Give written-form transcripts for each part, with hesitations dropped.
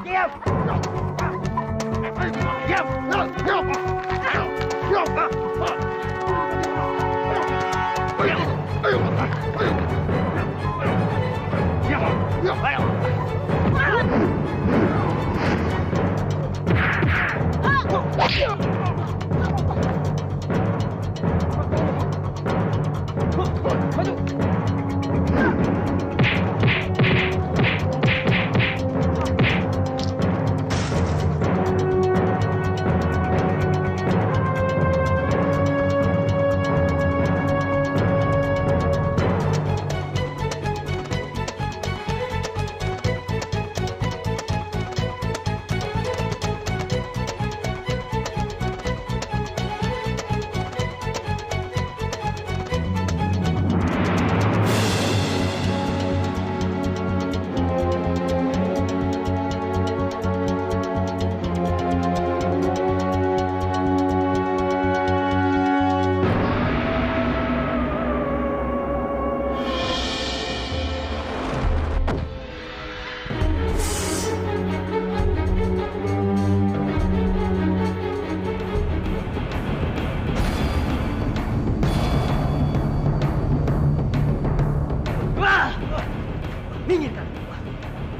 Diam!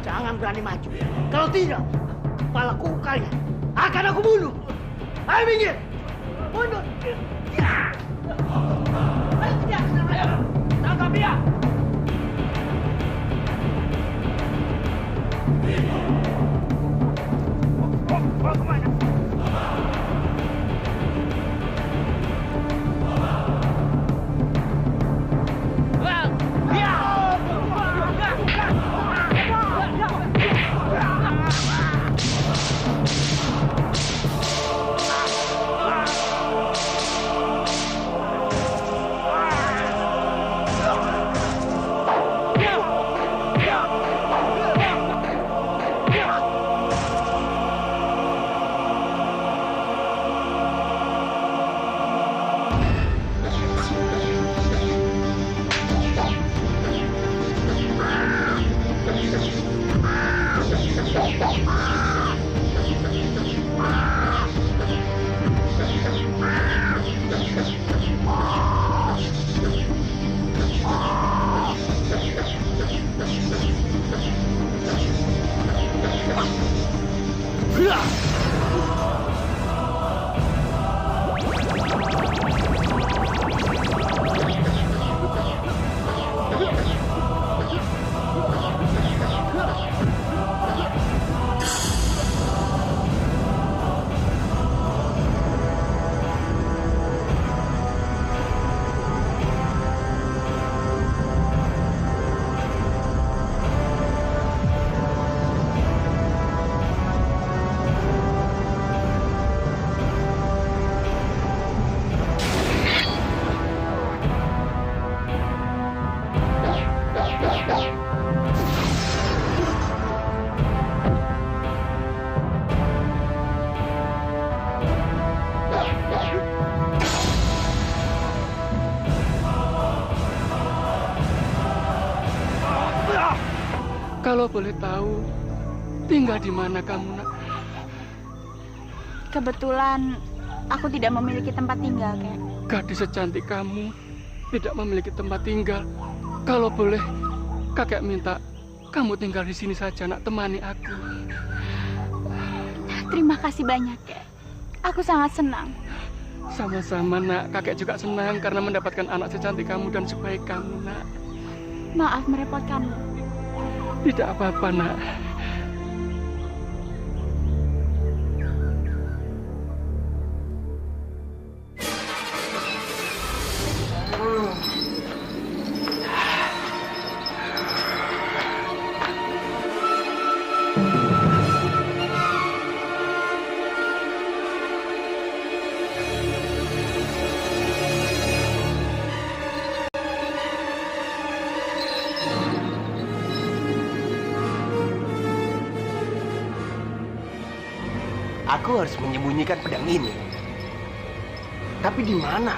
Jangan berani maju. Kalau tidak, kepalaku kalian akan aku bunuh. Ayo minggir. Mundur. Ayo kejar. Ayo. Tangkap dia. Mau kemana? Kalau boleh tahu, tinggal di mana kamu, Nak? Kebetulan aku tidak memiliki tempat tinggal, Kek. Gadis secantik kamu tidak memiliki tempat tinggal. Kalau boleh, kakek minta kamu tinggal di sini saja, Nak, temani aku. Terima kasih banyak, Kek. Aku sangat senang. Sama-sama, Nak. Kakek juga senang karena mendapatkan anak secantik kamu dan sebaik kamu, Nak. Maaf merepotkanmu. Tidak apa-apa, Nak. Aku harus menyembunyikan pedang ini. Tapi di mana?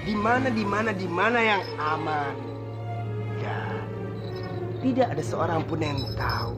Di mana yang aman? Dan tidak ada seorang pun yang tahu.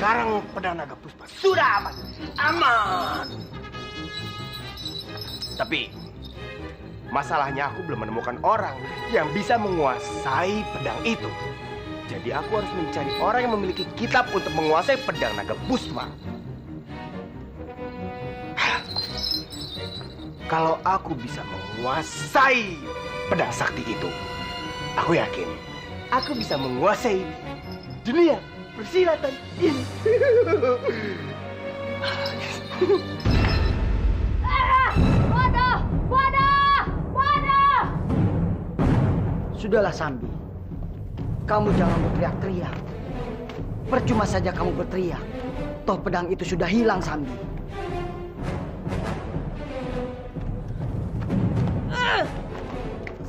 Sekarang pedang naga puspa sudah aman. Aman. Tapi masalahnya aku belum menemukan orang yang bisa menguasai pedang itu. Jadi aku harus mencari orang yang memiliki kitab untuk menguasai pedang naga puspa. Kalau aku bisa menguasai pedang sakti itu, aku yakin aku bisa menguasai dunia persilatan ini. Waduh! Waduh! Waduh! Sudahlah Sambi, kamu jangan berteriak-teriak. Percuma saja kamu berteriak. Toh pedang itu sudah hilang, Sambi.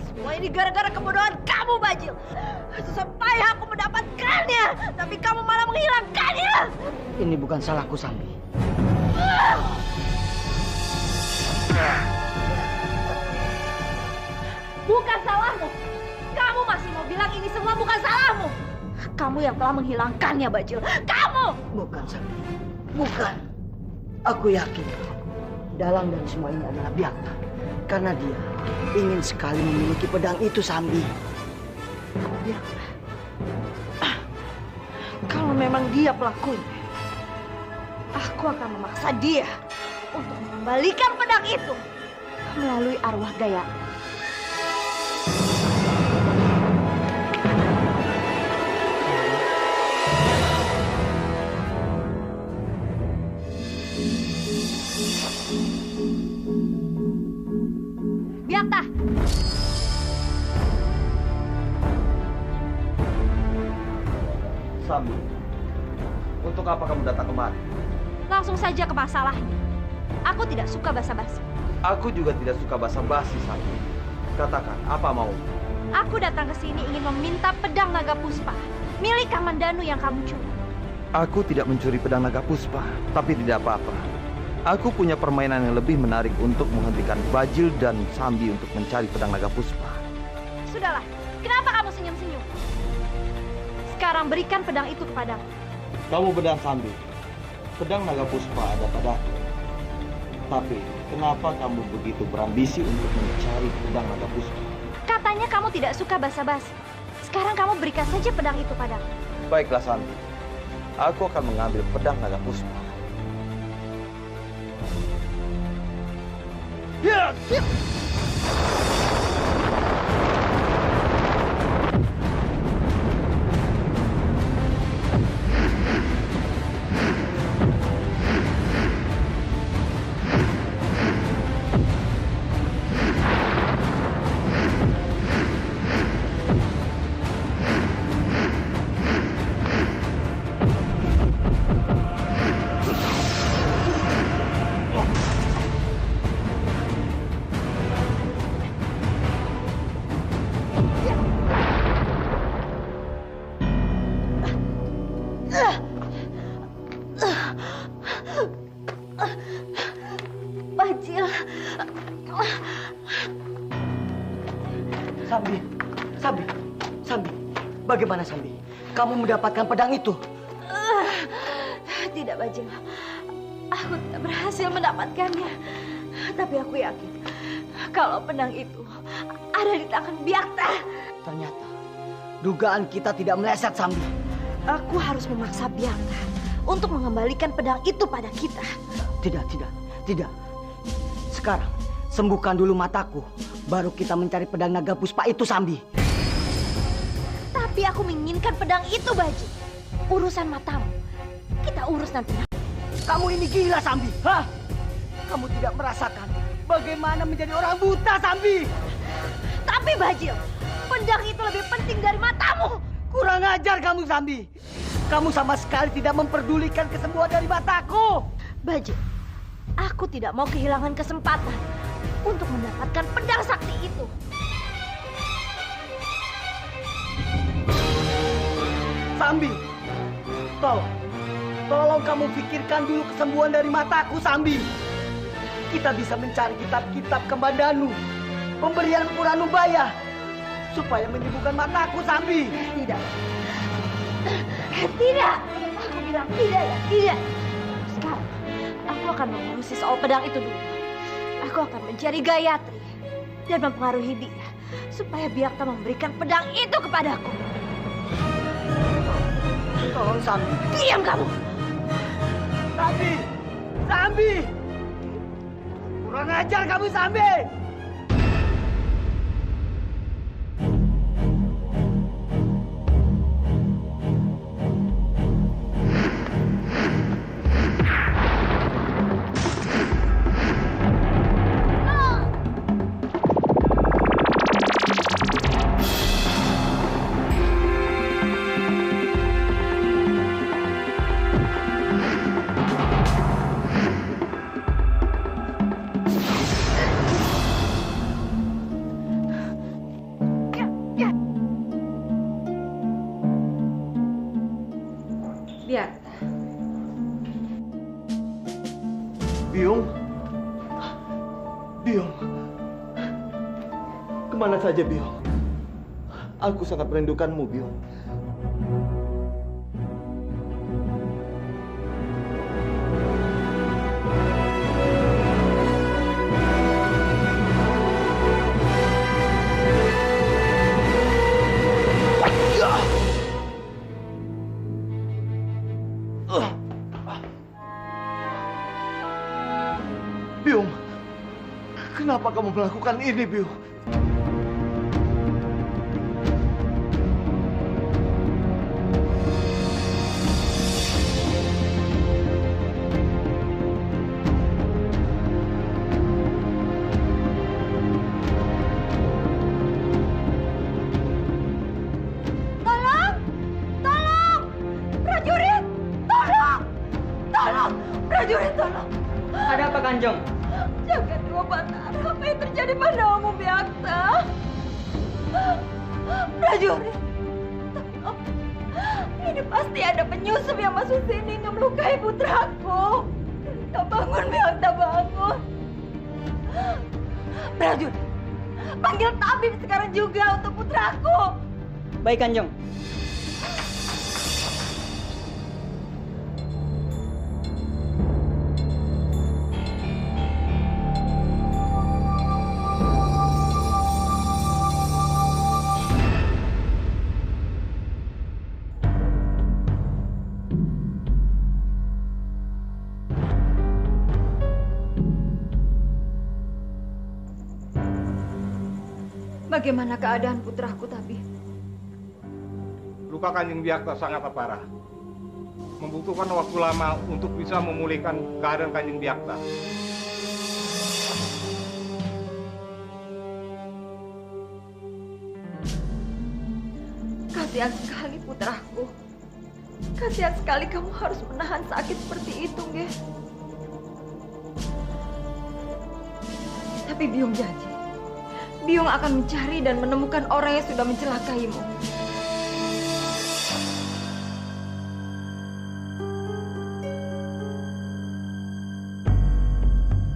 Semua ini gara-gara kebodohan kamu, Bajil. Susah payah aku mendapatkannya, tapi kamu malah menghilangkannya. Ini bukan salahku, Sambi. Bukan salahmu. Kamu masih mau bilang ini semua bukan salahmu. Kamu yang telah menghilangkannya, Bajil. Kamu! Bukan, Sambi. Bukan. Aku yakin dalang dan semua ini adalah Biakta. Karena dia ingin sekali memiliki pedang itu, Sambi. Biakta. Kalau memang dia pelakunya, aku akan memaksa dia untuk mengembalikan pedang itu melalui arwah Gaya. Biakta! Sambi, untuk apa kamu datang kemari? Langsung saja ke masalahnya. Aku tidak suka basa-basi. Aku juga tidak suka basa-basi, Sambi. Katakan, apa mau? Aku datang ke sini ingin meminta pedang naga puspa milik Kamandanu yang kamu curi. Aku tidak mencuri pedang naga puspa, tapi tidak apa-apa. Aku punya permainan yang lebih menarik untuk menghentikan Bajil dan Sambi untuk mencari pedang naga puspa. Sudahlah, kenapa kamu senyum-senyum? Sekarang berikan pedang itu kepadaku. Kamu pedang Sambi. Pedang naga puspa ada padaku. Tapi, kenapa kamu begitu berambisi untuk mencari pedang naga puspa? Katanya kamu tidak suka basa-basi. Sekarang kamu berikan saja pedang itu padaku. Baiklah, Sambi. Aku akan mengambil pedang naga puspa. Ya! Bajil. Sambi, Sambi, Sambi. Bagaimana, Sambi? Kamu mendapatkan pedang itu? Tidak, Bajil. Aku tidak berhasil mendapatkannya. Tapi aku yakin kalau pedang itu ada di tangan Biakta. Ternyata dugaan kita tidak meleset, Sambi. Aku harus memaksa Biakta untuk mengembalikan pedang itu pada kita. Tidak, tidak, tidak. Sekarang sembuhkan dulu mataku, baru kita mencari pedang naga puspa itu, Sambi. Tapi aku menginginkan pedang itu, Bajil. Urusan matamu kita urus nanti. Kamu ini gila, Sambi. Hah? Kamu tidak merasakan bagaimana menjadi orang buta, Sambi? Tapi Bajil, pedang itu lebih penting dari matamu. Kurang ajar kamu, Sambi. Kamu sama sekali tidak memperdulikan kesembuhan dari mataku. Bajil, aku tidak mau kehilangan kesempatan untuk mendapatkan pedang sakti itu. Sambi. Tolong kamu pikirkan dulu kesembuhan dari mataku, Sambi. Kita bisa mencari kitab-kitab Kembandanu, pemberian Puranubaya, supaya menyembuhkan mataku, Sambi. Tidak. Tidak. Aku bilang tidak ya, tidak. Sekarang, aku akan mengurusi soal pedang itu dulu. Aku akan mencari Gayatri dan mempengaruhi dia supaya Biakta memberikan pedang itu kepadaku. Tolong, Sambi. Diam kamu. Sambi! Sambi! Kurang ajar kamu, Sambi! Biakta. Biung? Biung? Kemana saja, Biung? Aku sangat merindukanmu, Biung. Biung, kenapa kamu melakukan ini, Biung? Tolong! Tolong! Prajurit! Tolong! Tolong! Prajurit, tolong! Ada apa, Kanjeng? Jaga dua Batara, apa yang terjadi padamu, Biakta? Prajurit, tolong. Ini pasti ada penyusup yang masuk sini untuk melukai putraku. Biakta, bangun, Biakta, bangun. Prajurit, panggil tabib sekarang juga untuk putraku. Baik, Kanjeng. Bagaimana keadaan putraku, tabib? Luka Kanjeng Biakta sangat parah. Membutuhkan waktu lama untuk bisa memulihkan keadaan Kanjeng Biakta. Kasihan sekali putraku. Kasihan sekali kamu harus menahan sakit seperti itu, Nge. Tapi Biung janji, Biung akan mencari dan menemukan orang yang sudah mencelakaimu.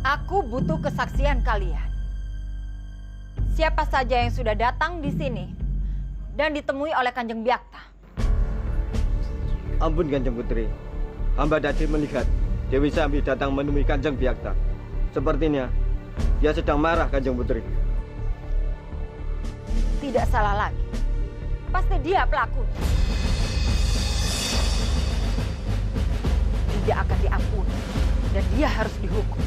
Aku butuh kesaksian kalian. Siapa saja yang sudah datang di sini dan ditemui oleh Kanjeng Biakta? Ampun, Kanjeng Putri. Hamba tadi melihat Dewi Sambi datang menemui Kanjeng Biakta. Sepertinya dia sedang marah, Kanjeng Putri. Tidak salah lagi. Pasti dia pelakunya. Tidak akan diampuni dan dia harus dihukum.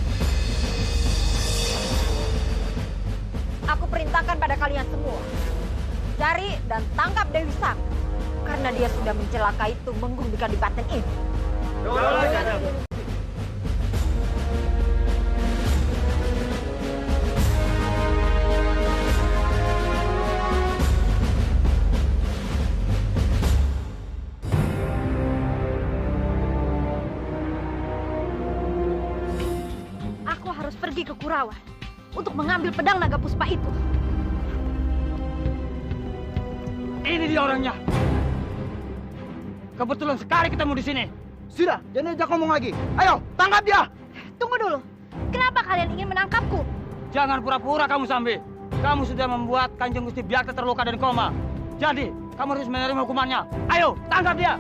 Aku perintahkan pada kalian semua, cari dan tangkap Dewi Sang karena dia sudah mencelakai Tumenggung di Kadipaten ini. Aku harus pergi ke Kurawan untuk mengambil pedang naga puspa itu. Ini dia orangnya. Kebetulan sekali ketemu di sini. Sudah, jangan ajak ngomong lagi. Ayo, tangkap dia. Tunggu dulu. Kenapa kalian ingin menangkapku? Jangan pura-pura kamu, Sambi. Kamu sudah membuat Kanjeng Gusti Byakta terluka dan koma. Jadi, kamu harus menerima hukumannya. Ayo, tangkap dia.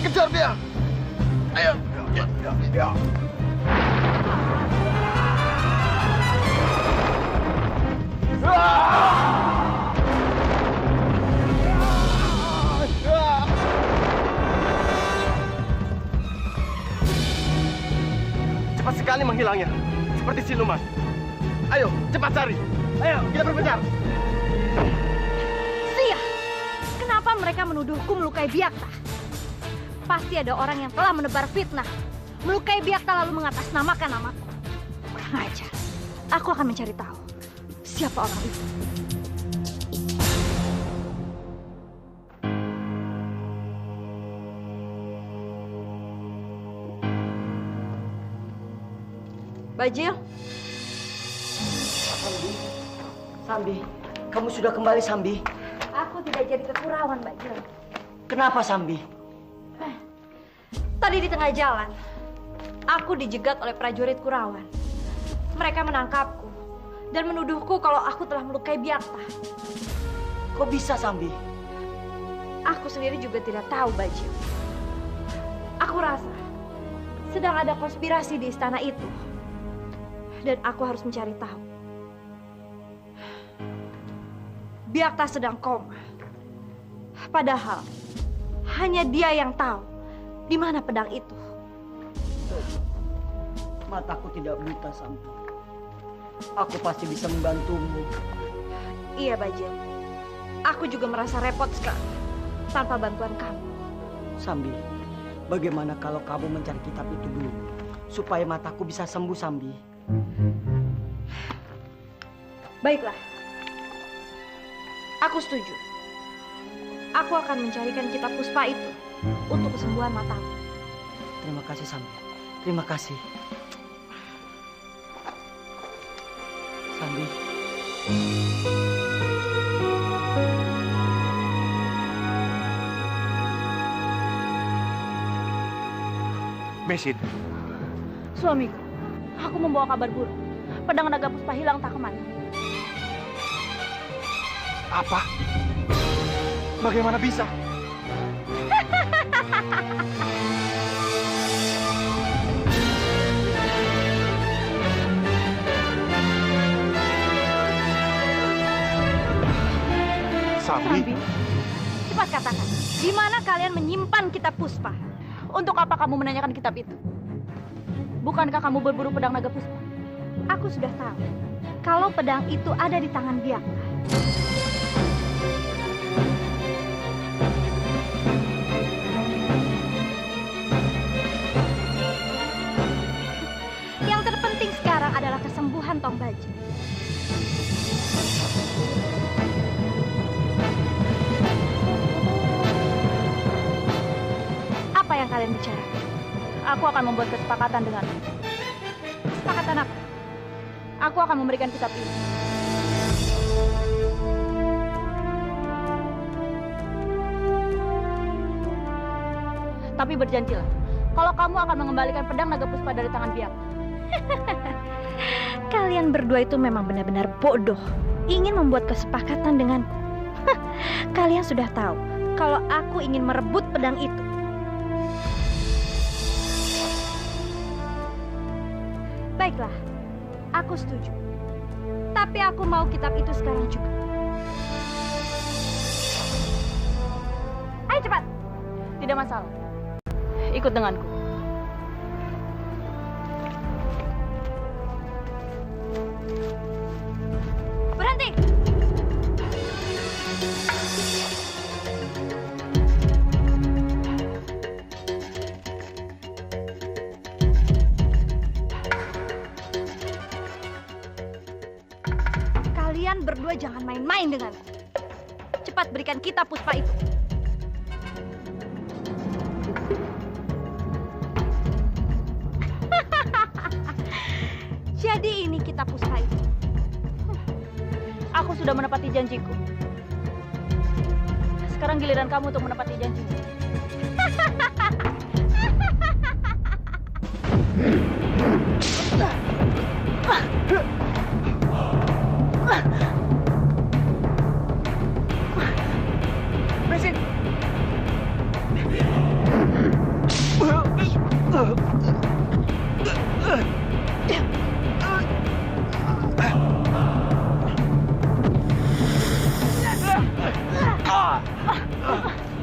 Kejar dia. Ayo. Ya. Cepat sekali menghilangnya, seperti siluman. Ayo, cepat cari. Ayo, kita berpencar. Sia! Kenapa mereka menuduhku melukai Byakta? Pasti ada orang yang telah menebar fitnah. Melukai Byakta lalu mengatasnamakan namaku. Kurang ajar. Aku akan mencari tahu siapa orang itu. Bajil, Sambi, kamu sudah kembali, Sambi. aku tidak jadi ke Kurawan, Bajil. Kenapa, Sambi? Tadi di tengah jalan, aku dijegat oleh prajurit Kurawan. Mereka menangkapku dan menuduhku kalau aku telah melukai Byakta. Kok bisa, Sambi? Aku sendiri juga tidak tahu, Bajil. Aku rasa sedang ada konspirasi di istana itu. Dan aku harus mencari tahu. Byakta sedang koma. Padahal hanya dia yang tahu di mana pedang itu. Mataku tidak buta, Sambi. Aku pasti bisa membantumu. Iya, Bajil. Aku juga merasa repot sekali tanpa bantuan kamu. Sambi, bagaimana kalau kamu mencari kitab itu dulu? Supaya mataku bisa sembuh, Sambi. Baiklah. Aku setuju. Aku akan mencarikan kitab puspa itu untuk kesembuhan mataku. Terima kasih, Sambi. Terima kasih. Sambi. Mesin, Suamiku, aku membawa kabar buruk. Pedang naga puspa hilang tak kemana. apa? Bagaimana bisa? Sambi, Cepat katakan, di mana kalian menyimpan kitab puspa? Untuk apa kamu menanyakan kitab itu? Bukankah kamu berburu pedang naga puspa? Aku sudah tahu kalau pedang itu ada di tangan Byakta. Yang terpenting sekarang adalah kesembuhan Tong Baji. Apa yang kalian bicarakan? Aku akan membuat kesepakatan denganmu. Kesepakatan apa? Aku akan memberikan kitab ini. Tapi berjanjilah, kalau kamu akan mengembalikan pedang naga puspa dari tangan Byakta. Kalian berdua itu memang benar-benar bodoh. Ingin membuat kesepakatan denganku. Kalian sudah tahu kalau aku ingin merebut pedang itu. Baiklah, aku setuju. Tapi aku mau kitab itu sekarang juga. Ayo cepat. Tidak masalah. Ikut denganku. Berhenti. Kalian berdua jangan main-main denganku. Cepat. cepat berikan kita puspa itu. Jadi ini kita puspa itu. Aku sudah menepati janjiku. Sekarang giliran kamu untuk menepati janjimu. Mesin.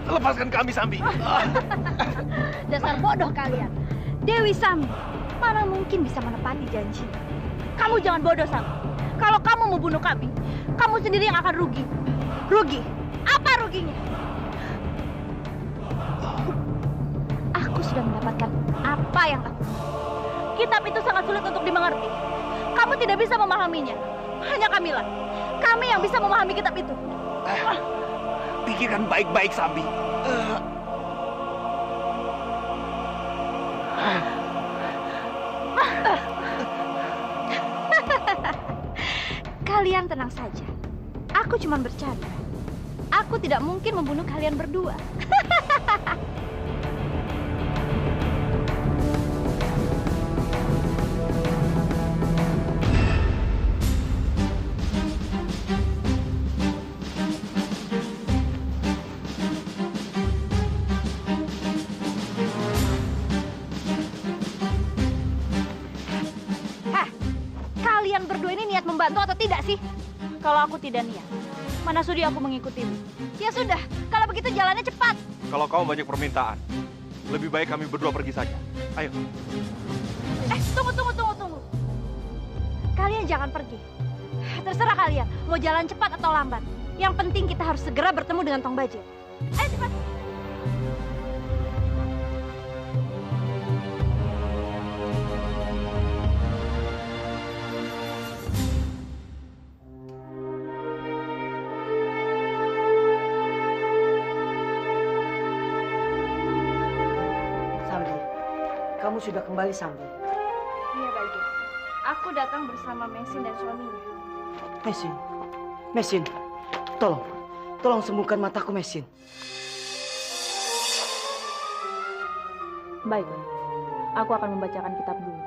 Lepaskan kami, Sambi. Dasar bodoh kalian. Dewi Sambi, mana mungkin bisa menepati janji. Kamu jangan bodoh, Sambi. Kalau kamu membunuh kami, kamu sendiri yang akan rugi. Rugi? Apa ruginya? Aku sudah mendapatkan apa yang aku mau. Kitab itu sangat sulit untuk dimengerti. Kamu tidak bisa memahaminya. Hanya kamilah. Kami yang bisa memahami kitab itu. Pikirkan baik-baik, Sambi. Kalian tenang saja. Aku cuma bercanda. Aku tidak mungkin membunuh kalian berdua. Kalian berdua ini niat membantu atau tidak sih? Kalau aku tidak niat, mana sudi aku mengikutimu. Ya sudah, kalau begitu jalannya cepat. Kalau kamu banyak permintaan, lebih baik kami berdua pergi saja. Ayo. Tunggu. Kalian jangan pergi. Terserah kalian, mau jalan cepat atau lambat. Yang penting kita harus segera bertemu dengan Tong Bajil. Ayo cepat. Kamu sudah kembali, Sambi. Iya, Bajil. Aku datang bersama Mesin dan suaminya. Mesin, tolong sembuhkan mataku, Mesin. Baiklah, aku akan membacakan kitab dulu.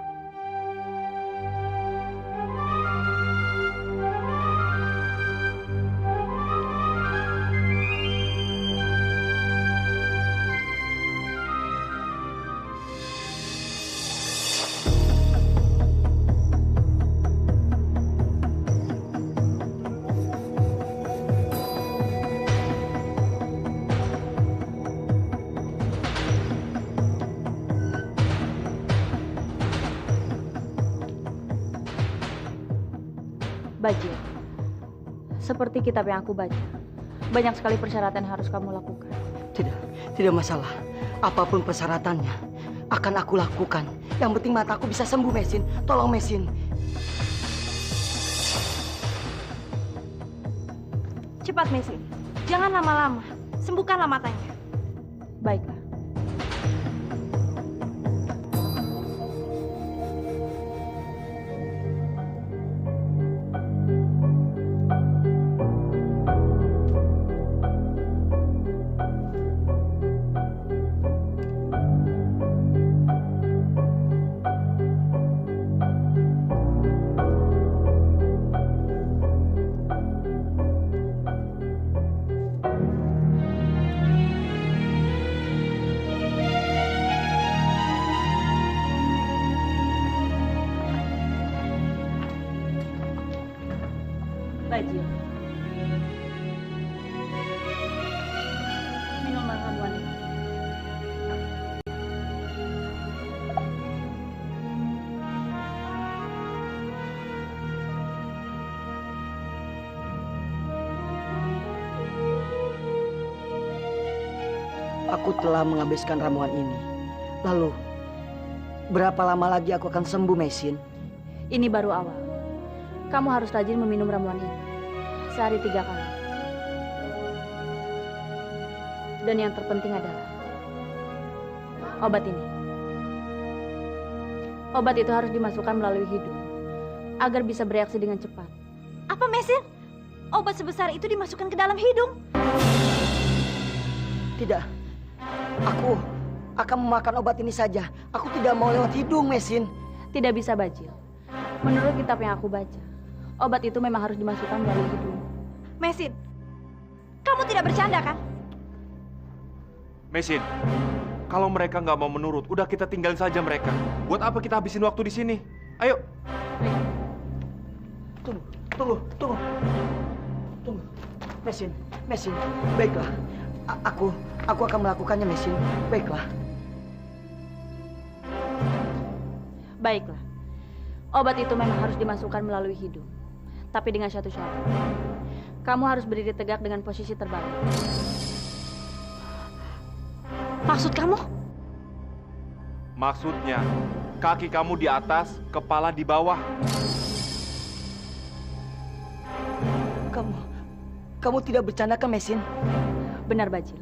Bajil, seperti kitab yang aku baca, banyak sekali persyaratan yang harus kamu lakukan. Tidak masalah. Apapun persyaratannya, akan aku lakukan. Yang penting mataku bisa sembuh, Mesin. Tolong, Mesin. Cepat, Mesin. Jangan lama-lama. Sembuhkanlah matanya. Baiklah. Bajil. Minumlah ramuan ini. Aku telah menghabiskan ramuan ini. Lalu, berapa lama lagi aku akan sembuh, Mesin? Ini baru awal. Kamu harus rajin meminum ramuan ini. Sehari 3 kali. Dan yang terpenting adalah obat ini. Obat itu harus dimasukkan melalui hidung agar bisa bereaksi dengan cepat. Apa, Mesin? Obat sebesar itu dimasukkan ke dalam hidung? Tidak. Aku akan memakan obat ini saja. Aku tidak mau lewat hidung, Mesin. Tidak bisa, Bajil. Menurut kitab yang aku baca, obat itu memang harus dimasukkan melalui hidung. Mesin, kamu tidak bercanda kan? Mesin, kalau mereka nggak mau menurut, udah kita tinggalin saja mereka. Buat apa kita habisin waktu di sini? Ayo. Tunggu. Mesin, baiklah. Aku akan melakukannya, Mesin. Baiklah. Baiklah. Obat itu memang harus dimasukkan melalui hidung. Tapi dengan satu syarat. Kamu harus berdiri tegak dengan posisi terbalik. Maksud kamu? Maksudnya, kaki kamu di atas, kepala di bawah. Kamu tidak bercanda kan, Mesin? Benar, Bajil.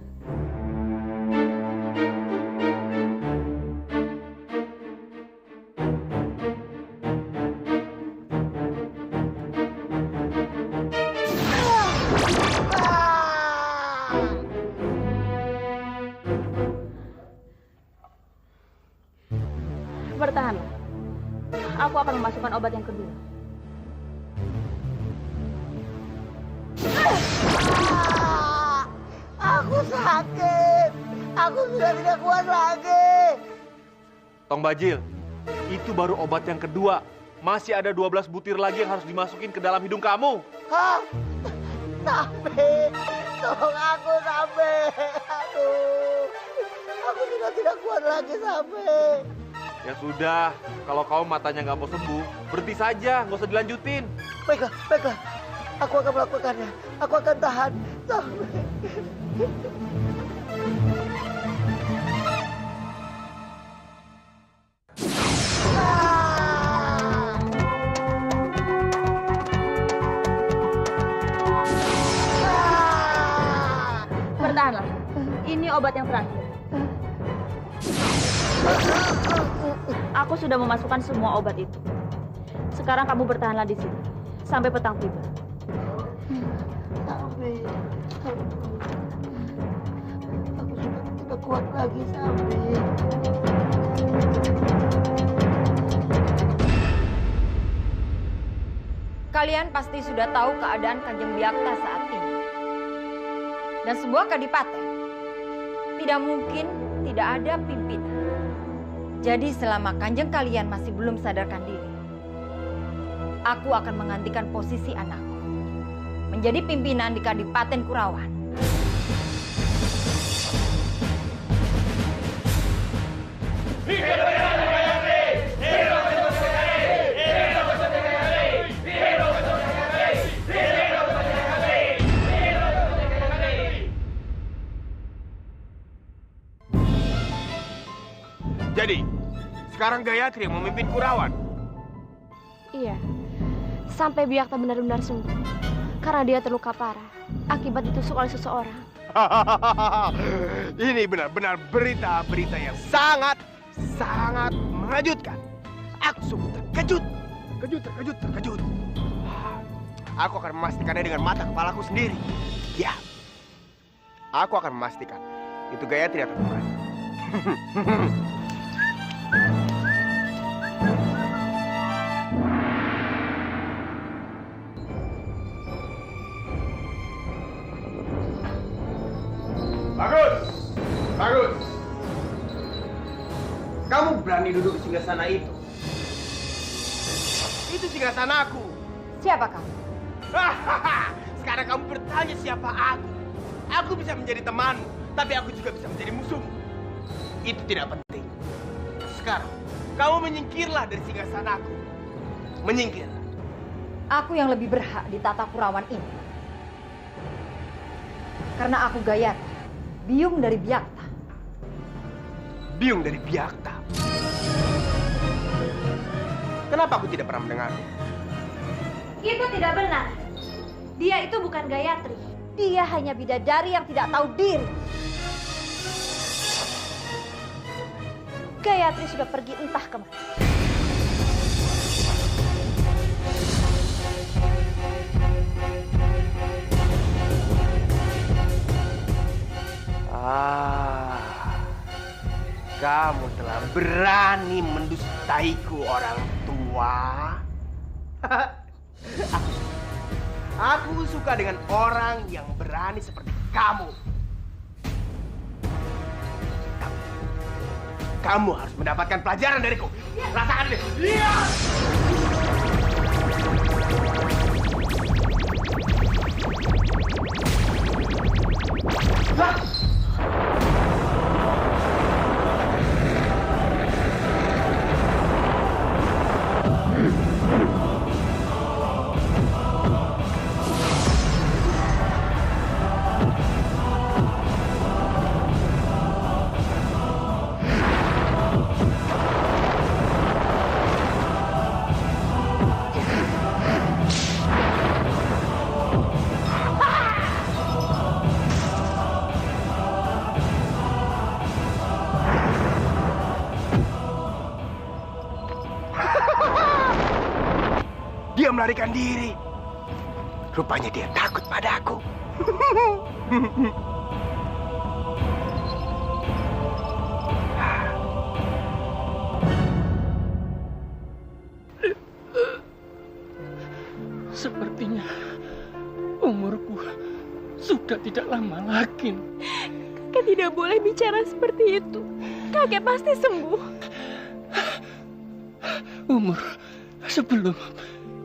Bertahanlah. Aku akan memasukkan obat yang kedua. Aku sakit. Aku sudah tidak kuat lagi. Tong Bajil, itu baru obat yang kedua. Masih ada 12 butir lagi yang harus dimasukin ke dalam hidung kamu. Hah? Sampai. Tolong aku, Sampai. Aduh. Aku sudah tidak kuat lagi, Sampai. Ya sudah, kalau kamu matanya nggak mau sembuh, berhenti saja, nggak usah dilanjutin. Baiklah. Aku akan melakukannya. Aku akan tahan. Sampai. Bertahanlah. Ini obat yang terakhir. Aku sudah memasukkan semua obat itu. Sekarang kamu bertahanlah di sini sampai petang tiba. Sampai. Aku sudah tidak kuat lagi, Sampai. Kalian pasti sudah tahu keadaan Kanjeng Byakta saat ini. Dan sebuah kadipaten tidak mungkin tidak ada pimpinan. Jadi selama Kanjeng kalian masih belum sadarkan diri, aku akan menggantikan posisi anakku menjadi pimpinan di Kadipaten Kurawan. Jadi, sekarang Gayatri yang memimpin Kurawan. Iya. Sampai Byakta benar-benar sembuh. Karena dia terluka parah akibat ditusuk oleh seseorang. Ini benar-benar berita-berita yang sangat mengejutkan. Aku sungguh terkejut. Terkejut. Aku akan memastikannya dengan mata kepalaku sendiri. Ya. Aku akan memastikan itu Gayatri atau bukan. Bagus. Kamu berani duduk di singgasana itu? Itu singgasanaku. Siapa kamu? Sekarang kamu bertanya siapa aku. Aku bisa menjadi temanmu, tapi aku juga bisa menjadi musuhmu. Itu tidak penting. Sekarang, kamu menyingkirlah dari singgasanaku. Menyingkir. Aku yang lebih berhak di tata Kurawan ini. Karena aku Gayatri, biung dari Byakta. Biung dari Byakta? Kenapa aku tidak pernah mendengarnya? Itu tidak benar. Dia itu bukan Gayatri. Dia hanya bidadari yang tidak tahu diri. Gayatri sudah pergi entah kemana. Kamu telah berani mendustaiku, orang tua. Aku suka dengan orang yang berani seperti kamu. Kamu harus mendapatkan pelajaran dariku. Rasakan deh. Iya. Dia melarikan diri. Rupanya dia takut padaku. Sepertinya umurku sudah tidak lama lagi. Kakek tidak boleh bicara seperti itu. Kakek pasti sembuh. Umur sebelum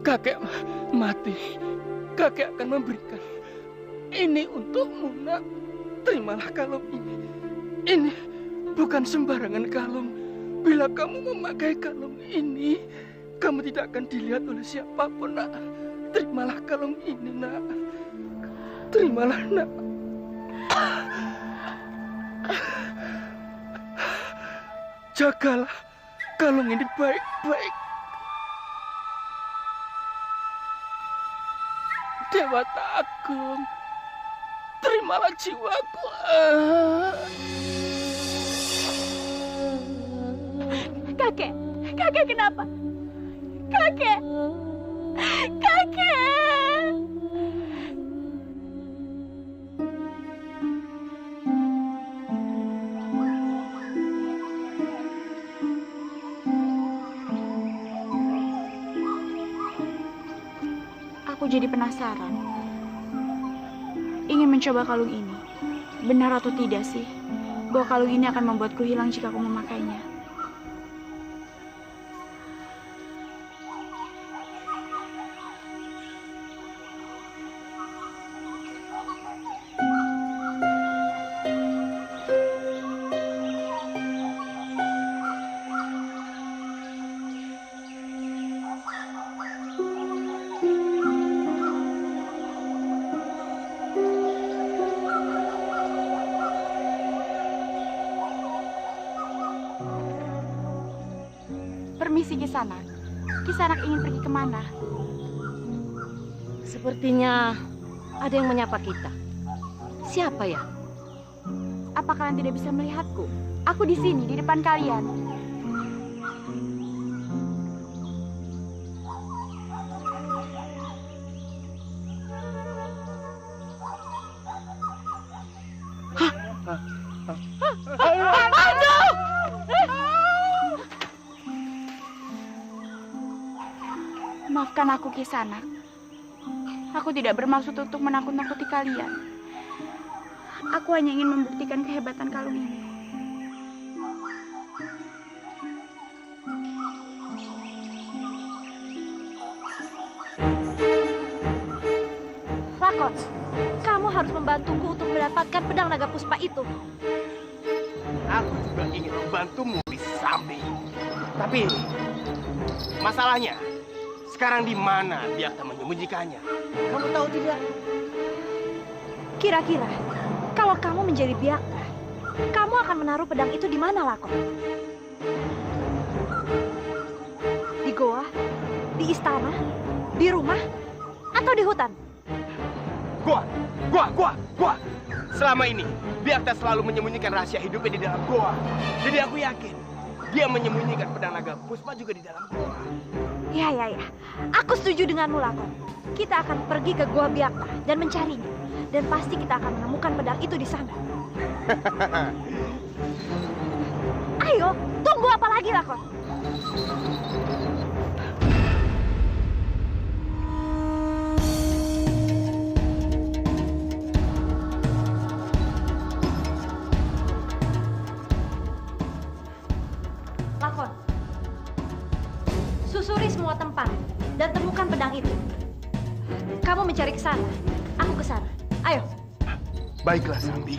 kakek mati, kakek akan memberikan ini untukmu, nak. Terimalah kalung ini. Ini bukan sembarangan kalung. Bila kamu memakai kalung ini, kamu tidak akan dilihat oleh siapapun, nak. Terimalah kalung ini, nak. Terimalah, nak. Jagalah kalung ini baik-baik. Dewata Agung, terimalah jiwaku. Kakek, kakek kenapa? Kakek, kakek. Aku jadi penasaran. Ingin mencoba kalung ini. Benar atau tidak sih bahwa kalung ini akan membuatku hilang jika aku memakainya? Permisi, Kisanak. Kisanak ingin pergi kemana? Sepertinya ada yang menyapa kita. Siapa ya? Apa kalian tidak bisa melihatku? Aku di sini, di depan kalian. Maafkan aku, Kisanak. Aku tidak bermaksud untuk menakut-nakuti kalian. Aku hanya ingin membuktikan kehebatan kalung ini. Lakon, kamu harus membantuku untuk mendapatkan pedang naga puspa itu. Aku juga ingin membantumu, Bisambi. Tapi masalahnya, sekarang di mana Biakta menyembunyikannya? Kamu tahu tidak? Kira-kira, kalau kamu menjadi Biakta, kamu akan menaruh pedang itu di mana, Lakon? Di goa? Di istana? Di rumah? Atau di hutan? Goa! Selama ini, Biakta selalu menyembunyikan rahasia hidupnya di dalam goa. Jadi aku yakin, dia menyembunyikan pedang naga puspa juga di dalam gua. Ya. Aku setuju denganmu, Lakon. Kita akan pergi ke Gua Byakta dan mencarinya. Dan pasti kita akan menemukan pedang itu di sana. Ayo, tunggu apa lagi, Lakon? Lakon, susuri semua tempat dan temukan pedang itu. Kamu mencari ke sana, aku ke sana. Ayo. Baiklah, Sambi.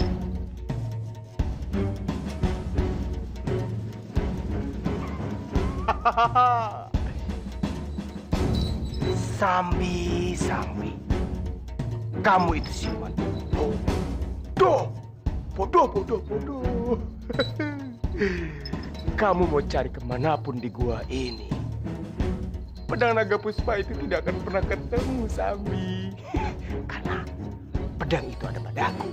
Sambi. Kamu itu siluman bodoh. Kamu mau cari kemanapun di gua ini. Pedang naga puspa itu tidak akan pernah ketemu, Sambi. Karena pedang itu ada padaku.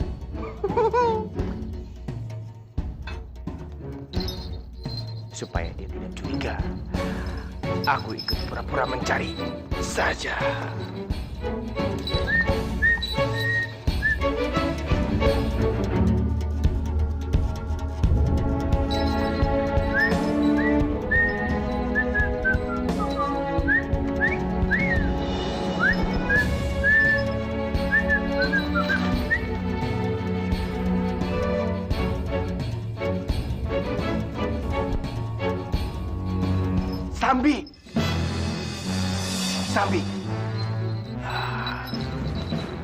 Supaya dia tidak curiga, aku ikut pura-pura mencari saja. Sambi.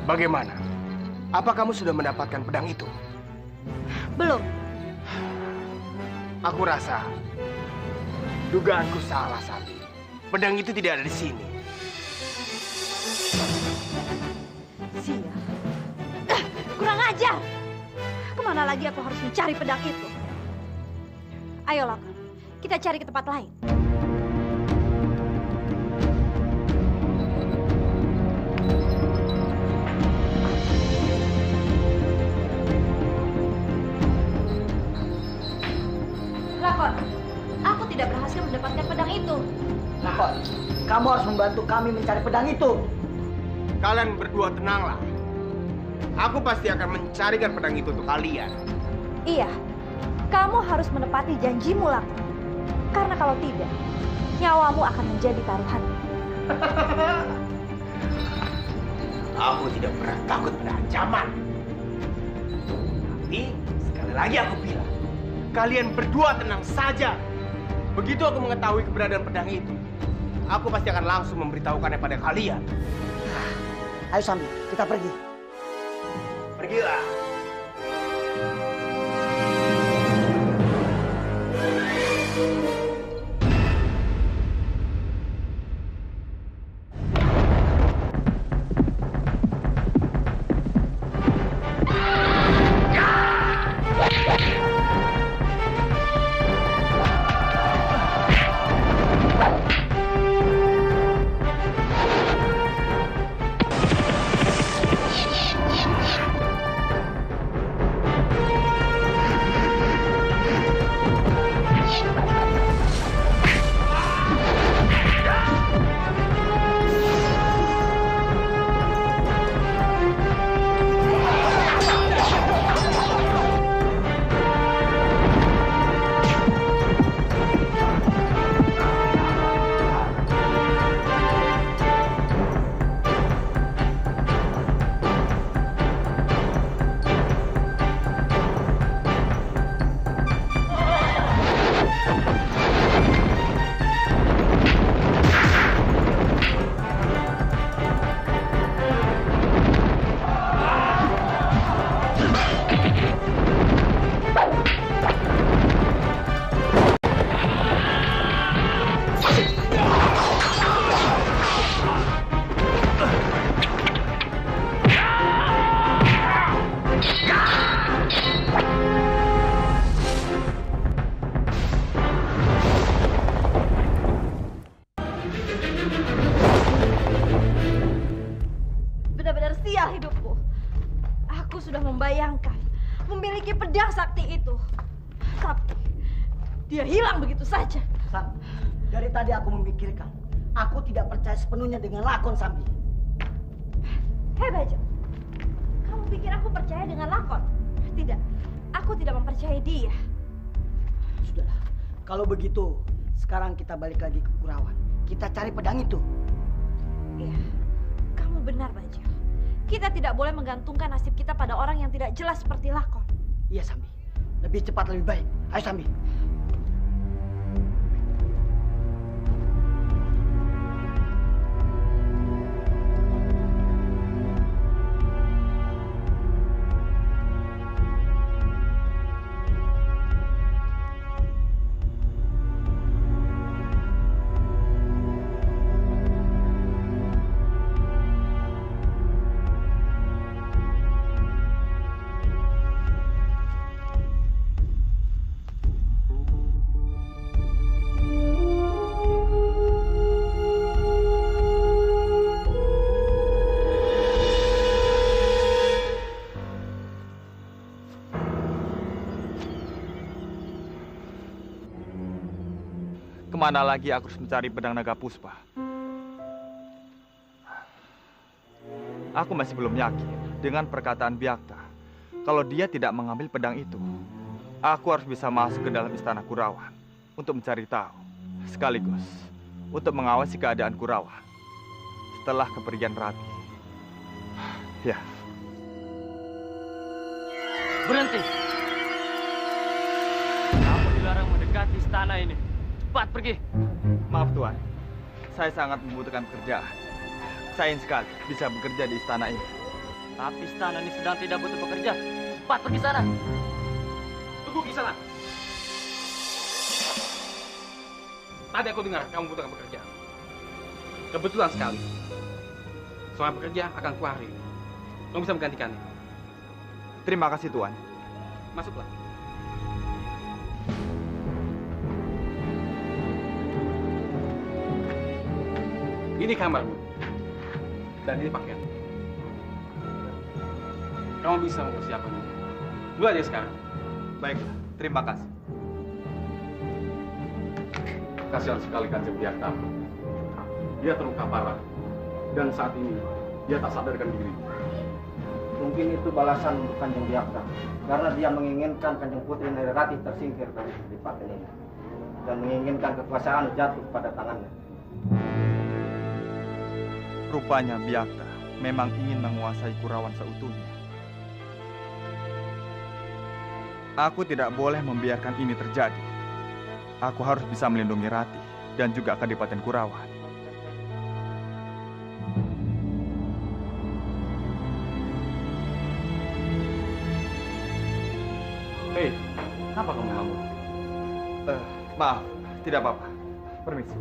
Bagaimana? Apa kamu sudah mendapatkan pedang itu? Belum. Aku rasa dugaanku salah, Sambi. Pedang itu tidak ada di sini. Sial. Kurang ajar. Kemana lagi aku harus mencari pedang itu? Ayo, Lakon. Kita cari ke tempat lain. Lakon, aku tidak berhasil mendapatkan pedang itu. Lakon, kamu harus membantu kami mencari pedang itu. Kalian berdua tenanglah. Aku pasti akan mencarikan pedang itu untuk kalian. Iya, kamu harus menepati janjimu, Lakon. Karena kalau tidak, nyawamu akan menjadi taruhan. Aku tidak pernah takut pada ancaman. Tapi sekali lagi aku bilang, kalian berdua tenang saja. Begitu aku mengetahui keberadaan pedang itu, aku pasti akan langsung memberitahukannya pada kalian. Ayo Sambi, kita pergi. Pergilah. Dia hilang begitu saja. Sambi, dari tadi aku memikirkan. Aku tidak percaya sepenuhnya dengan lakon Sambi. Hei Bajil, kamu pikir aku percaya dengan lakon? Tidak, aku tidak mempercayai dia. Sudahlah, kalau begitu sekarang kita balik lagi ke Kurawan. Kita cari pedang itu. Iya, kamu benar Bajil. Kita tidak boleh menggantungkan nasib kita pada orang yang tidak jelas seperti lakon. Iya Sambi, lebih cepat lebih baik. Ayo Sambi. Kemana lagi aku harus mencari pedang naga puspa? Aku masih belum yakin dengan perkataan Byakta. Kalau dia tidak mengambil pedang itu, aku harus bisa masuk ke dalam istana Kurawan untuk mencari tahu, sekaligus untuk mengawasi keadaan Kurawan setelah kepergian Rati. Ya. Berhenti. Kamu dilarang mendekati istana ini. Cepat pergi. Maaf Tuan, saya sangat membutuhkan pekerjaan. Saya ingin sekali bisa bekerja di istana ini. Tapi istana ini sedang tidak butuh pekerja. Cepat pergi sana. Tunggu di sana. Tadi aku dengar kamu butuhkan pekerjaan. Kebetulan sekali. Soal pekerja akan kuari. Kamu bisa menggantikannya. Terima kasih Tuan. Masuklah. Ini kamarmu. Dan ini pakaian. Kamu bisa mempersiapkannya. Dulu aja sekarang. Baiklah, terima kasih. Kasihan sekali Kanjeng Byakta. Dia terluka parah. Dan saat ini, dia tak sadarkan diri. Mungkin itu balasan untuk Kanjeng Byakta. Karena dia menginginkan Kanjeng Putri Narirati tersingkir dari kadipaten ini. Dan menginginkan kekuasaan jatuh pada tangannya. Rupanya Byakta memang ingin menguasai Kurawan seutuhnya. Aku tidak boleh membiarkan ini terjadi. Aku harus bisa melindungi Rati dan juga Kadipaten Kurawan. Hei, kenapa kamu ngelamun? Maaf, tidak apa-apa. Permisi.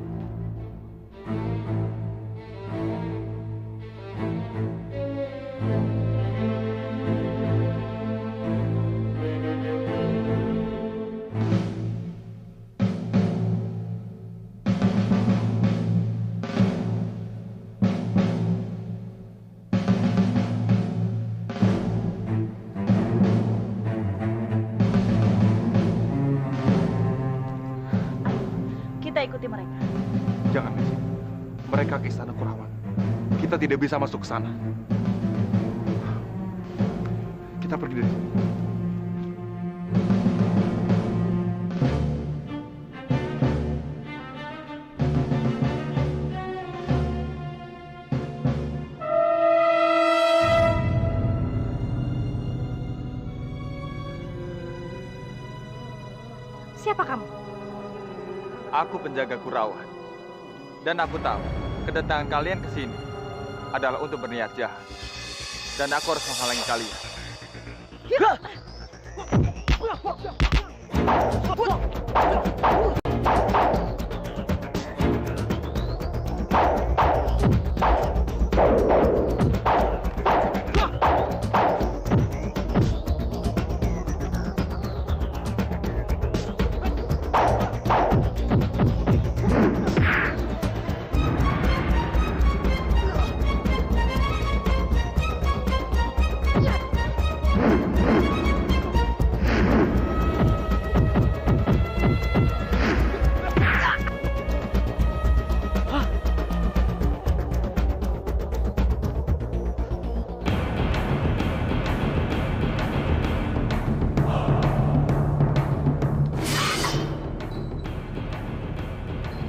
Kita ikuti mereka. Jangan, Messi. Mereka ke istana Kurawan. Kita tidak bisa masuk ke sana. Kita pergi dari sini. Siapa kamu? Aku penjaga Kurawan. Dan aku tahu kedatangan kalian ke sini adalah untuk berniat jahat. Dan aku harus menghalangi kalian.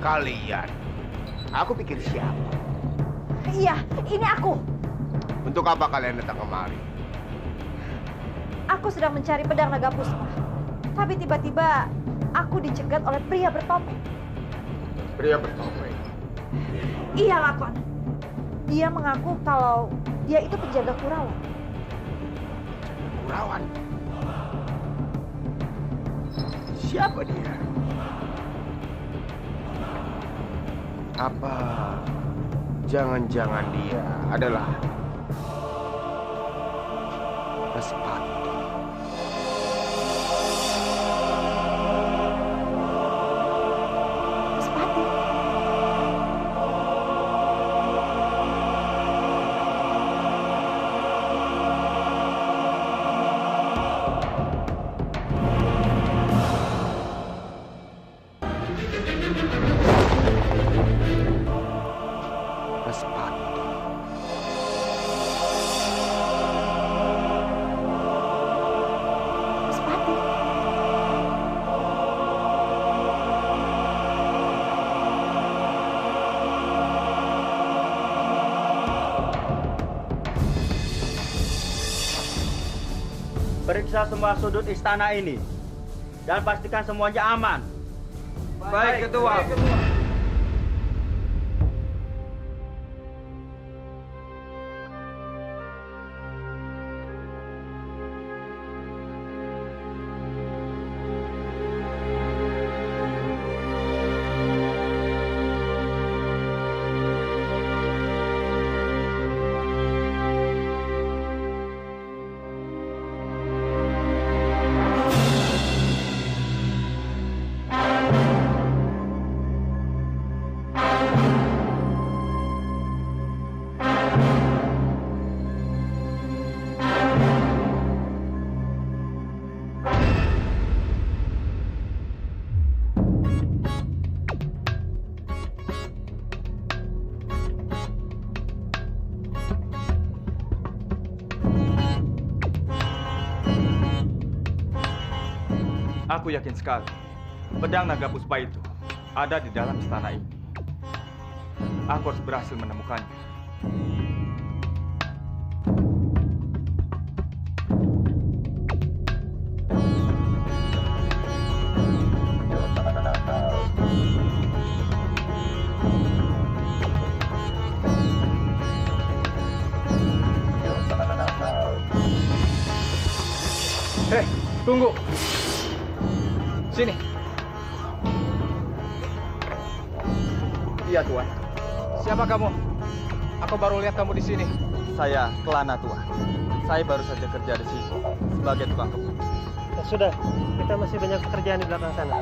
Kalian? Aku pikir siapa? Iya, ini aku. Untuk apa kalian datang kemari? Aku sedang mencari pedang naga puspa. Tapi tiba-tiba aku dicegat oleh pria bertopeng. Pria bertopeng? Iya, Lakon. Dia mengaku kalau dia itu penjaga Kurawan. Kurawan? Siapa dia? Apa jangan-jangan dia adalah Respati? Respati? Periksa semua sudut istana ini dan pastikan semuanya aman. Baik, Ketua. Aku yakin sekali, pedang naga puspa itu ada di dalam istana ini. Aku harus berhasil menemukannya. Hei, tunggu. Sini. Iya, Tuan. Siapa kamu? Aku baru lihat kamu di sini. Saya Kelana, Tuan. Saya baru saja kerja di sini sebagai tukang kebun. Sudah, kita masih banyak pekerjaan di belakang sana.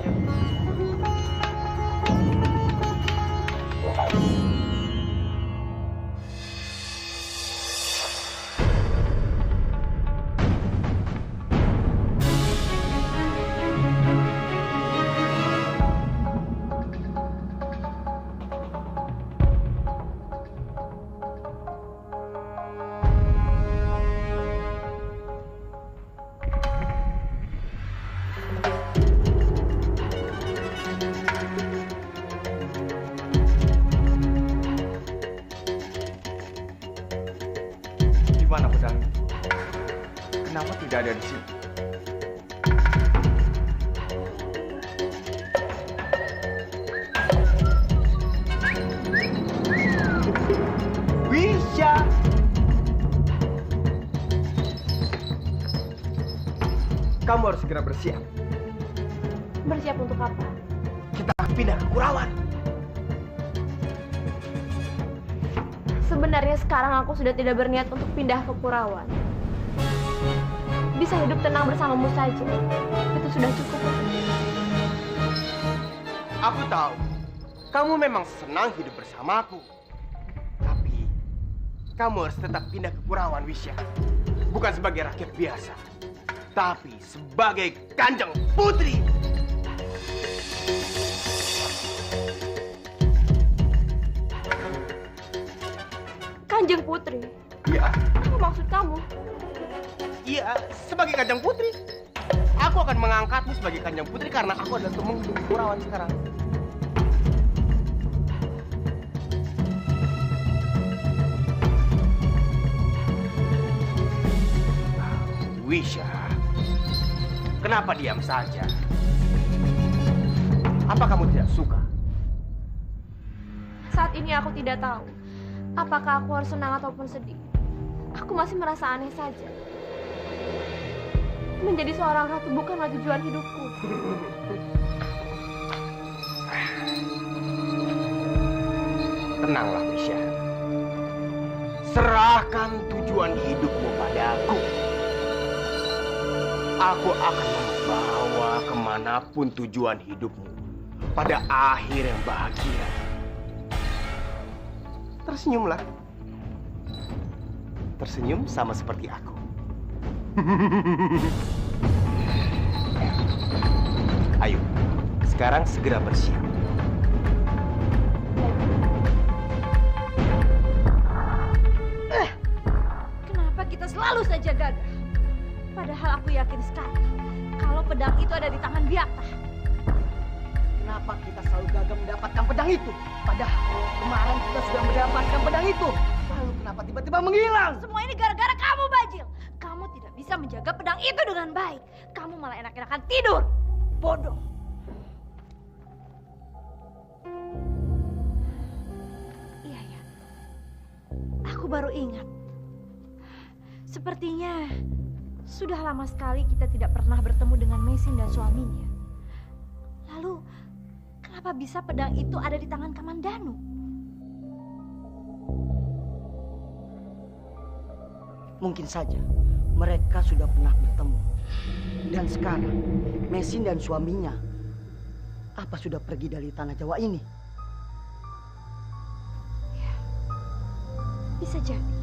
Mana pedang? Kenapa tidak ada di sini? Wisya! Kamu harus segera bersiap. Bersiap untuk apa? Kita pindah ke Kurawan. Sebenarnya sekarang aku sudah tidak berniat untuk pindah ke Kurawan. Bisa hidup tenang bersamamu saja. Itu sudah cukup. Aku tahu, kamu memang senang hidup bersamaku. Tapi, kamu harus tetap pindah ke Kurawan, Wisya. Bukan sebagai rakyat biasa, tapi sebagai Kanjeng Putri. Kanjeng Putri? Iya. Apa maksud kamu? Iya, sebagai Kanjeng Putri. Aku akan mengangkatmu sebagai Kanjeng Putri karena aku adalah tumeng di Kurawan sekarang. Wisha, kenapa diam saja? Apa kamu tidak suka? Saat ini aku tidak tahu apakah aku harus senang ataupun sedih. Aku masih merasa aneh saja. Menjadi seorang ratu bukanlah tujuan hidupku. Tenanglah, Wisha. Serahkan tujuan hidupmu padaku. Aku akan membawa kemanapun tujuan hidupmu pada akhir yang bahagia. Tersenyumlah. Tersenyum sama seperti aku. Ayo, sekarang segera bersiap. Kenapa kita selalu saja gagal? Padahal aku yakin sekali kalau pedang itu ada di tangan Byakta. Kenapa kita selalu gagal mendapatkan pedang itu? Padahal kemarin kita sudah mendapatkan pedang itu. Lalu kenapa tiba-tiba menghilang? Semua ini gara-gara kamu, Bajil. Kamu tidak bisa menjaga pedang itu dengan baik. Kamu malah enak-enakan tidur. Bodoh. Iya ya. Aku baru ingat. Sepertinya sudah lama sekali kita tidak pernah bertemu dengan Mesin dan suaminya. Lalu, kenapa bisa pedang itu ada di tangan Kamandanu? Mungkin saja mereka sudah pernah bertemu. Dan sekarang, Mesin dan suaminya apa sudah pergi dari tanah Jawa ini? Ya, bisa jadi.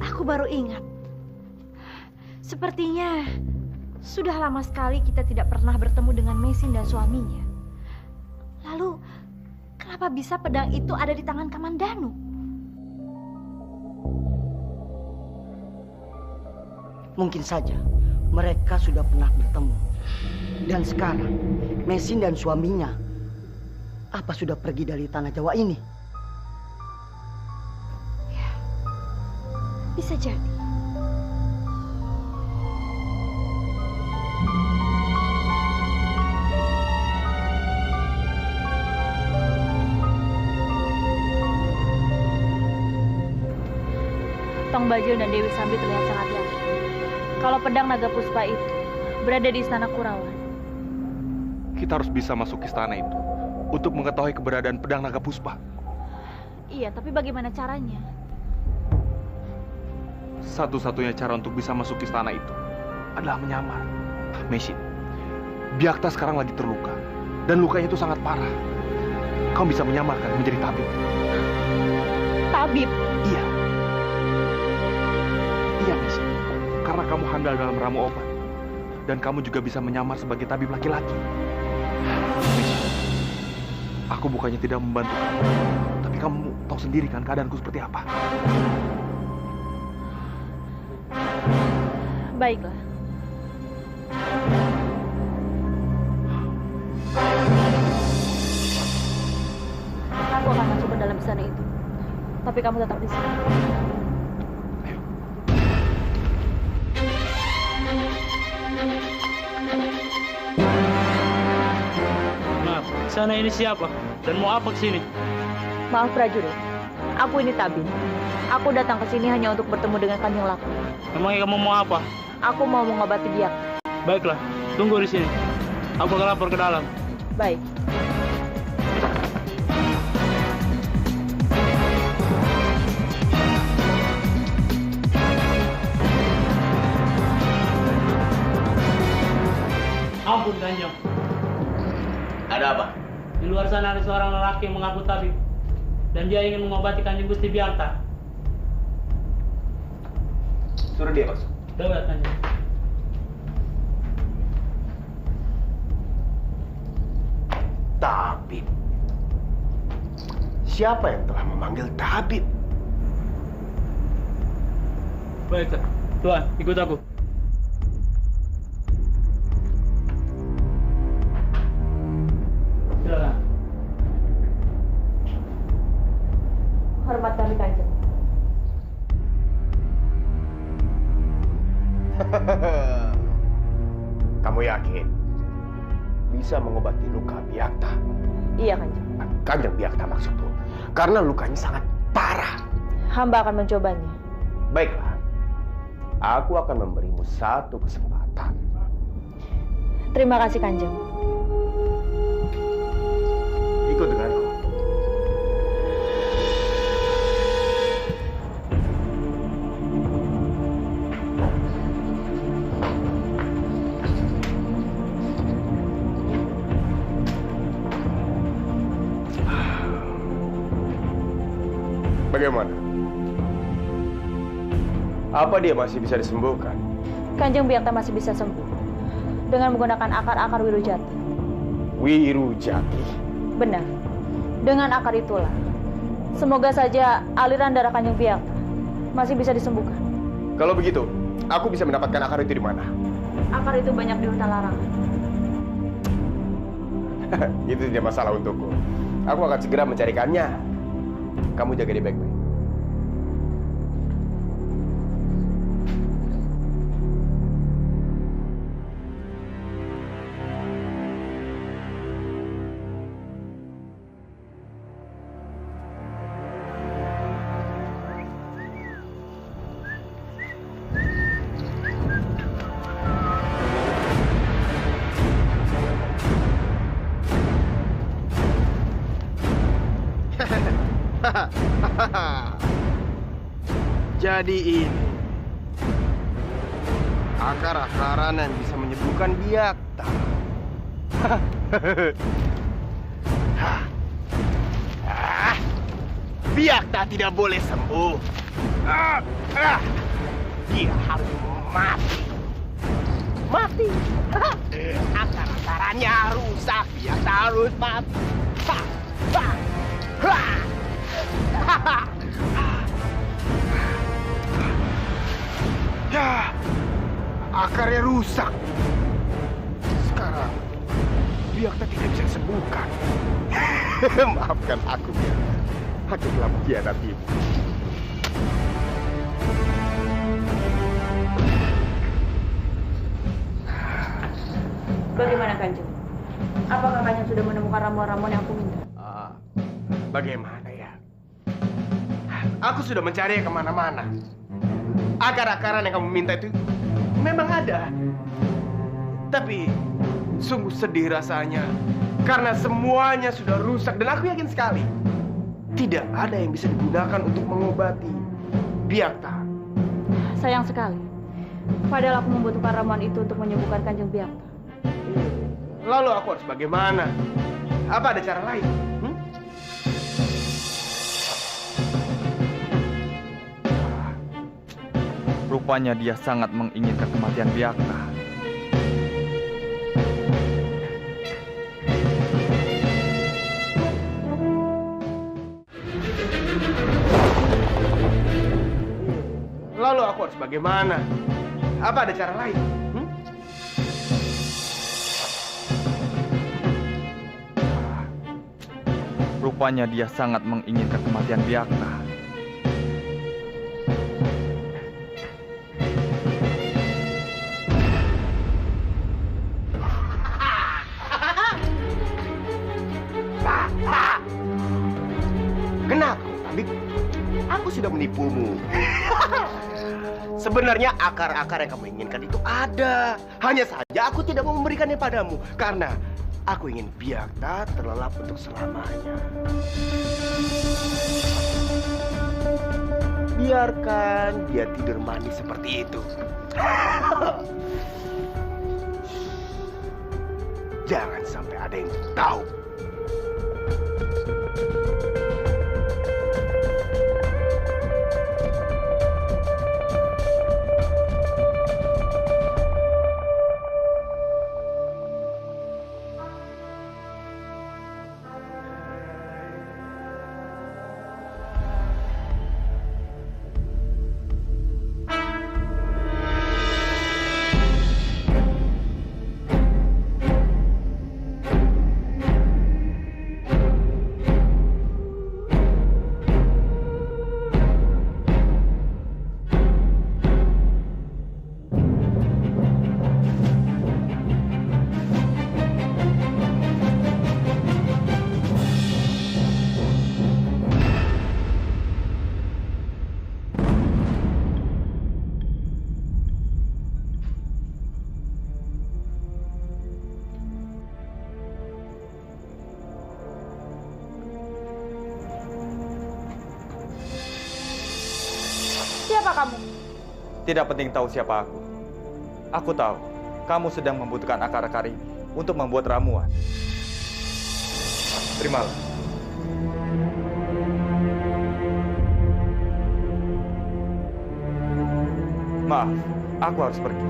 Aku baru ingat. Sepertinya sudah lama sekali kita tidak pernah bertemu dengan Mesin dan suaminya. Lalu, kenapa bisa pedang itu ada di tangan Kamandanu? Mungkin saja mereka sudah pernah bertemu. Dan sekarang, Mesin dan suaminya apa sudah pergi dari tanah Jawa ini? Ya, bisa jadi. Tong Bajil dan Dewi Sambi terlihat sangat yakin kalau pedang naga puspa itu berada di istana Kurawan. Kita harus bisa masuk istana itu untuk mengetahui keberadaan pedang naga puspa. Iya, tapi bagaimana caranya? Satu-satunya cara untuk bisa masuk istana itu adalah menyamar. Mesin, Byakta sekarang lagi terluka dan lukanya itu sangat parah. Kamu bisa menyamarkan menjadi tabib. Tabib? Iya. Iya, Mesin. Karena kamu handal dalam ramu obat. Dan kamu juga bisa menyamar sebagai tabib laki-laki. Mesin, aku bukannya tidak membantu kamu. Tapi kamu tahu sendiri kan keadaanku seperti apa. Baiklah. Aku akan masuk ke dalam istana itu. Tapi kamu tetap di sini. Maaf, sana ini siapa? Dan mau apa kesini? Maaf prajurit, aku ini Tabin. Aku datang ke sini hanya untuk bertemu dengan Kanjeng Laku. Emangnya kamu mau apa? Aku mau mengobati Byakta. Baiklah, tunggu di sini. Aku akan lapor ke dalam. Baik. Ampun, Kanjeng. Ada apa? Di luar sana ada seorang lelaki yang mengaku tabib. Dan dia ingin mengobati Kanjeng Gusti Byakta. Suruh dia masuk. Baik, Kanjeng. Tabib. Siapa yang telah memanggil tabib? Baik, Tuan, ikut aku. Silakan. Hormat kami Kanjeng. Kamu yakin bisa mengobati luka Byakta? Iya, Kanjeng. Kanjeng Byakta maksudku. Karena lukanya sangat parah. Hamba akan mencobanya. Baiklah. Aku akan memberimu satu kesempatan. Terima kasih, Kanjeng. Ikut denganku. Bagaimana? Apa dia masih bisa disembuhkan? Kanjeng Byakta masih bisa sembuh dengan menggunakan akar-akar Wirujati. Wirujati? Benar. Dengan akar itulah, semoga saja aliran darah Kanjeng Byakta masih bisa disembuhkan. Kalau begitu, aku bisa mendapatkan akar itu di mana? Akar itu banyak di hutan larangan. Itu tidak masalah untukku. Aku akan segera mencarikannya. Kamu jaga dia baik-baik. Jadi ini akar-akaran yang bisa menyembuhkan Byakta. Byakta tidak boleh sembuh. Dia harus mati. Mati. Akar-akarannya rusak. Byakta harus mati. Ya, akarnya rusak. Sekarang Byakta tidak bisa disembuhkan. Maafkan aku, Byakta. Aku telah mengkhianatimu. Bagaimana, Kanjeng? Apakah Kanjeng sudah menemukan ramuan-ramuan yang aku minta? Bagaimana ya? Aku sudah mencari kemana-mana. Akar-akaran yang kamu minta itu memang ada. Tapi sungguh sedih rasanya. Karena semuanya sudah rusak. Dan aku yakin sekali tidak ada yang bisa digunakan untuk mengobati Byakta. Sayang sekali. Padahal aku membutuhkan ramuan itu untuk menyembuhkan Kanjeng Byakta. Lalu aku harus bagaimana? Apa ada cara lain? Rupanya dia sangat menginginkan kematian Byakta. Lalu aku harus bagaimana? Apa ada cara lain? Rupanya dia sangat menginginkan kematian Byakta. Kenapa? Aku sudah menipumu. Sebenarnya akar-akar yang kamu inginkan itu ada. Hanya saja aku tidak mau memberikannya padamu. Karena aku ingin Byakta terlelap untuk selamanya. Biarkan dia tidur manis seperti itu. Jangan sampai ada yang tahu. kamu? Tidak penting tahu siapa aku. Aku tahu kamu sedang membutuhkan akar-akar ini untuk membuat ramuan. Terimalah. Maaf, aku harus pergi.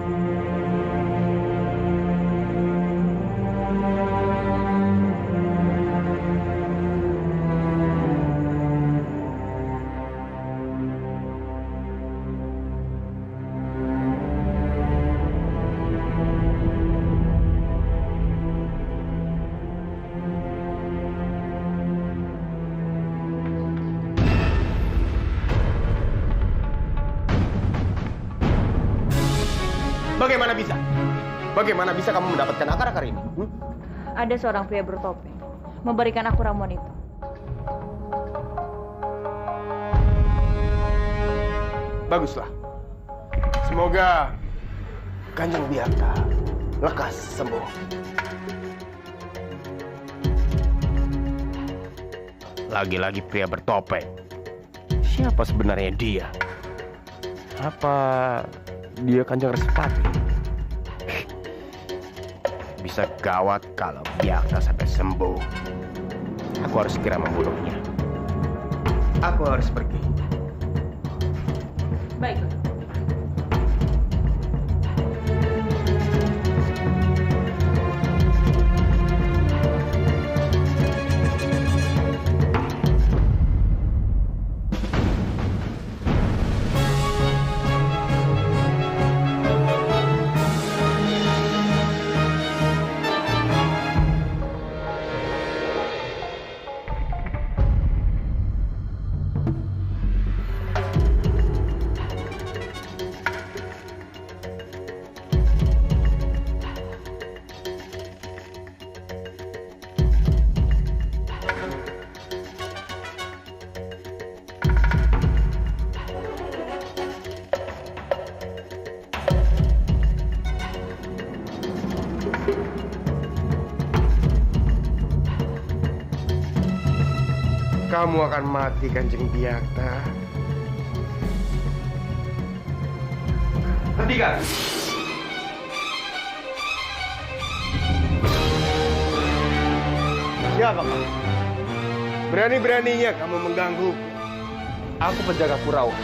Bagaimana bisa? Bagaimana bisa kamu mendapatkan akar-akar ini? Ada seorang pria bertopeng memberikan aku ramuan itu. Baguslah. Semoga Kanjeng Biakta lekas sembuh. Lagi-lagi pria bertopeng. Siapa sebenarnya dia? Apa dia Kanjeng Respati? Bisa gawat kalau Biakta sampai sembuh. Aku harus segera membunuhnya. Aku harus pergi. Baiklah. Kamu akan mati, Kanjeng Biakta. Hentikan! Siapa kamu? Berani-beraninya kamu mengganggu. Aku penjaga Kurawa.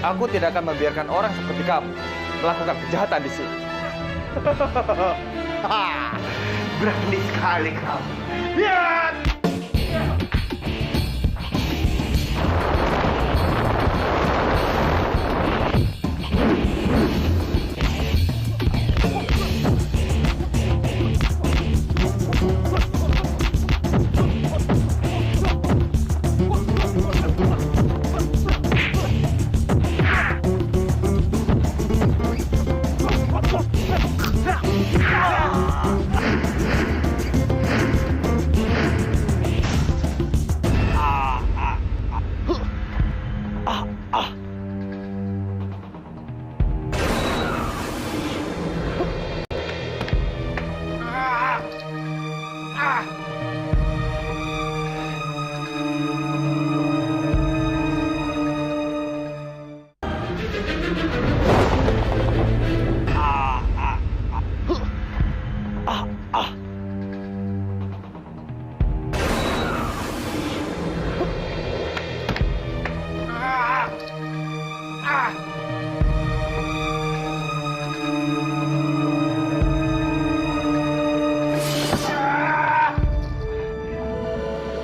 Aku tidak akan membiarkan orang seperti kamu melakukan kejahatan di sini. Berani sekali kamu. Lihat!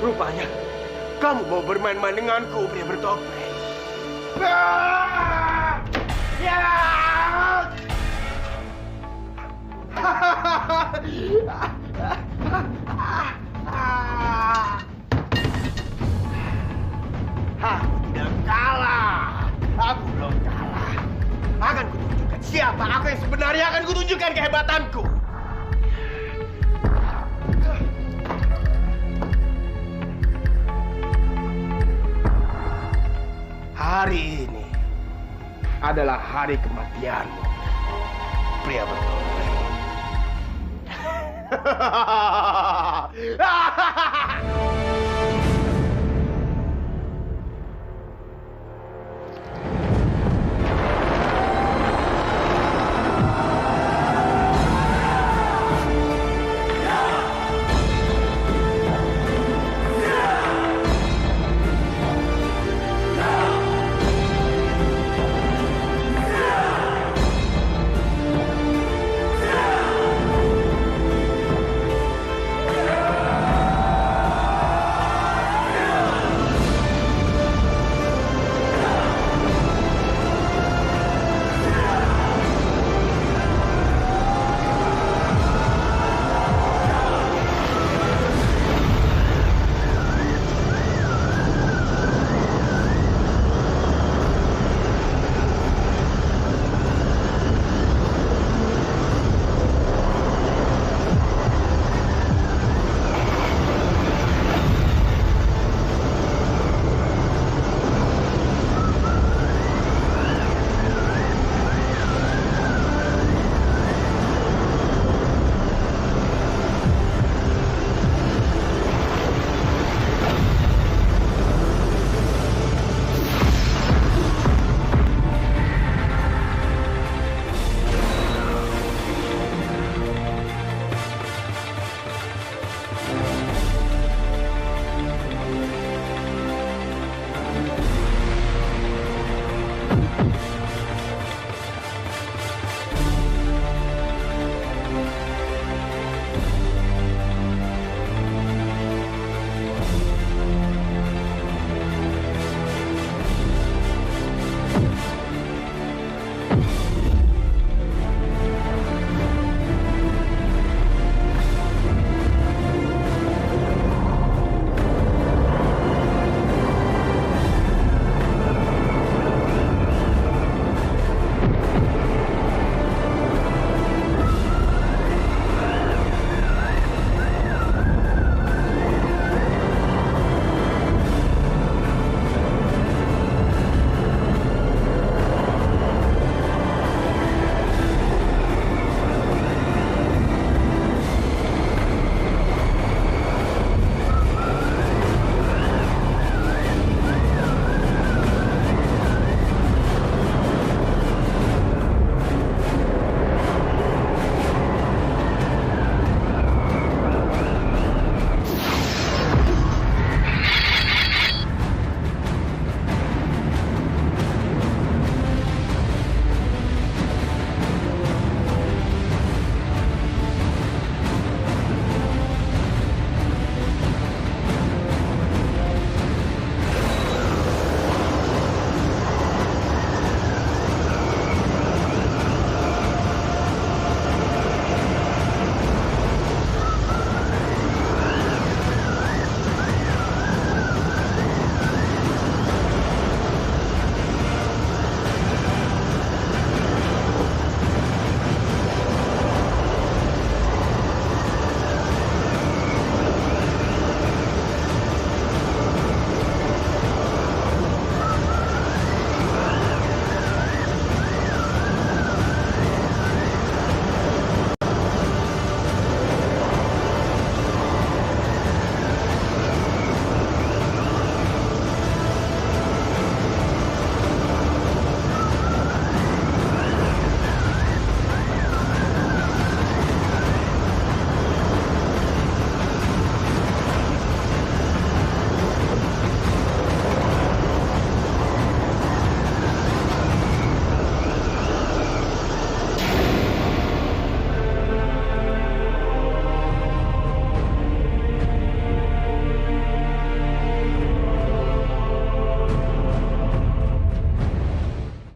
Rupanya kamu mau bermain-main denganku, pria bertopeng. Aku tidak kalah. Aku belum kalah. Akan kutunjukkan siapa aku yang sebenarnya, akan kutunjukkan kehebatanku. Hari ini adalah hari kematianmu, pria bertopeng.